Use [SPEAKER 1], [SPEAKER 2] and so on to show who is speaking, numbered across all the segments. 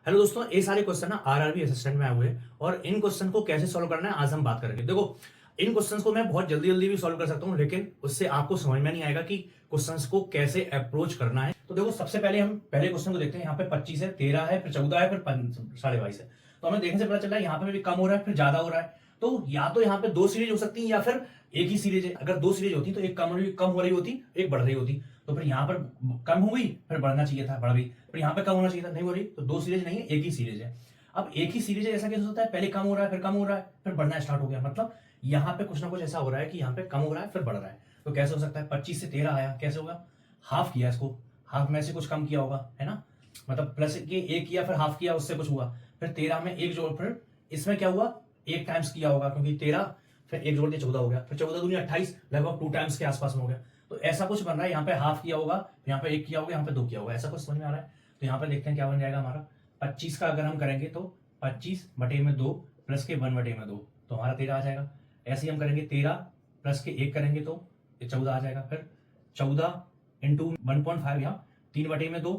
[SPEAKER 1] Hello दोस्तों, ये सारे क्वेश्चन ना आरआरबी असिस्टेंट में आए हुए हैं और इन क्वेश्चन को कैसे सॉल्व करना है आज हम बात करेंगे। देखो, इन क्वेश्चंस को मैं बहुत जल्दी जल्दी भी सॉल्व कर सकता हूँ, लेकिन उससे आपको समझ में नहीं आएगा कि क्वेश्चंस को कैसे अप्रोच करना है। तो देखो, सबसे पहले हम पहले क्वेश्चन को देखते हैं। यहाँ पे 25 है, 13 है, फिर 14 है, फिर 22.5 है। तो हमें देखने से पता चल रहा है यहाँ पे भी कम हो रहा है, फिर ज्यादा हो रहा है। तो या तो यहाँ पे दो सीरीज हो सकती है या फिर एक ही सीरीज है। अगर दो सीरीज होती तो एक कम हो रही होती, एक बढ़ रही होती। तो फिर यहाँ पर कम हो गई, फिर बढ़ना चाहिए था, बढ़ गई। फिर यहाँ पे कम होना चाहिए था, नहीं हो रही। तो दो सीरीज नहीं है, एक ही सीरीज है। अब एक ही सीरीज है, ऐसा कैसे होता है? पहले कम हो रहा है, फिर कम हो रहा है, फिर बढ़ना स्टार्ट हो गया। मतलब यहाँ पे कुछ ना कुछ ऐसा हो रहा है कि यहाँ पे कम हो रहा है, फिर बढ़ रहा है। तो कैसे हो सकता है? 25 से 13 आया, कैसे होगा? हाफ किया इसको, हाफ में से कुछ कम किया होगा, है ना। मतलब प्लस के एक किया, फिर हाफ किया, उससे कुछ हुआ। फिर 13 में एक जोड़, फिर इसमें क्या हुआ? एक टाइम्स किया होगा, क्योंकि 13 फिर एक जोड़ दिया, 14 हो गया। फिर 14 दूनी 28, लगभग 2 टाइम्स के आसपास में हो गया। तो ऐसा कुछ बन रहा है। यहाँ पे हाफ किया होगा, यहाँ पे एक किया होगा, यहाँ पे दो किया होगा। ऐसा कुछ समझ में आ रहा है? तो यहाँ पे देखते हैं क्या बन जाएगा हमारा। 25 का अगर हम करेंगे तो 25/2 प्लस के 1/2 तो हमारा 13 आ जाएगा। ऐसे ही हम करेंगे 13 प्लस के 1 करेंगे तो 14 आ जाएगा। फिर 14 इंटू 1.5, यहाँ 3/2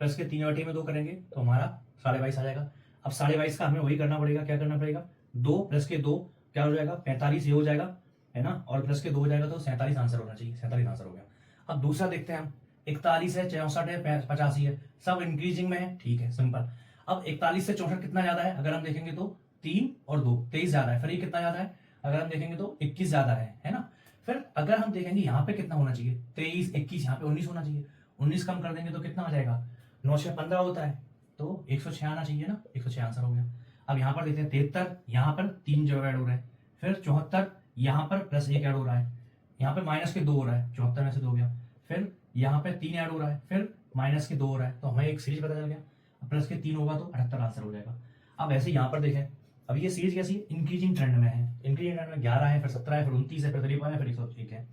[SPEAKER 1] प्लस के 3/2 करेंगे तो हमारा 22.5 आ जाएगा। अब 22.5 का हमें वही करना पड़ेगा। क्या करना पड़ेगा? 2 प्लस के 2 क्या हो जाएगा? 45 ये हो जाएगा, है ना। और प्लस के 2 हो जाएगा तो 47 आंसर होना चाहिए। 47 आंसर हो गया। अब दूसरा देखते हैं हम। 41 है, 64 है, 85 है, सब इंक्रीजिंग में है, ठीक है, सिंपल। अब 41 से 64 कितना ज्यादा है? अगर हम देखेंगे तो 3 और 2 23 ज्यादा है। फिर ये कितना ज्यादा है? अगर हम देखेंगे तो 21 ज्यादा है ना। फिर अगर हम देखेंगे यहाँ पे कितना होना चाहिए? 23, 21, यहाँ पे 19 होना चाहिए। 19 कम कर देंगे तो कितना आ जाएगा? 9 से 15 होता है, तो 106 आना चाहिए ना। 106 आंसर हो गया। अब यहाँ पर देखते हैं 73, यहाँ पर 3 जो ऐड हो रहा है। फिर 74, यहाँ पर प्लस 1 ऐड हो रहा है। यहाँ पे माइनस के 2 हो रहा है, 74 में से 2 हो गया। फिर यहाँ पे 3 ऐड हो रहा है, फिर माइनस के 2 हो रहा है। तो हमें एक सीरीज पता चल गया। प्लस के 3 होगा तो 78 आंसर हो जाएगा। अब ऐसे यहाँ पर देखें, अब ये सीरीज कैसी है? इंक्रीजिंग ट्रेंड में है। इंक्रीजिंग ट्रेंड में 11 है, फिर 17 है, फिर 29 है, फिर 53 है, फिर 101 है।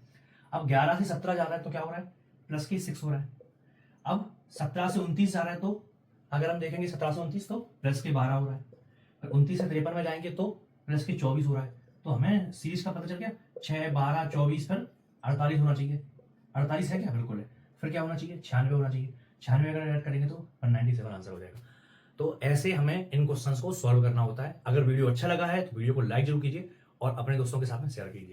[SPEAKER 1] अब 11 से 17 जा रहा है तो क्या हो रहा है? प्लस के 6 हो रहा है। अब 17 से 29 जा रहा है तो अगर हम देखेंगे 17 से 29 तो प्लस के 12 हो रहा है। फिर 29 से 53 में जाएंगे तो प्लस के 24 हो रहा है। तो हमें सीरीज का पता चल गया। 6, 12, 24, फिर 48 होना चाहिए। 48 है क्या? बिल्कुल है। फिर क्या होना चाहिए? 96 होना चाहिए। 96 अगर ऐड करेंगे तो 197 आंसर हो जाएगा। तो ऐसे हमें इन क्वेश्चंस को सॉल्व करना होता है। अगर वीडियो अच्छा लगा है तो वीडियो को लाइक जरूर कीजिए और अपने दोस्तों के साथ में शेयर कीजिए।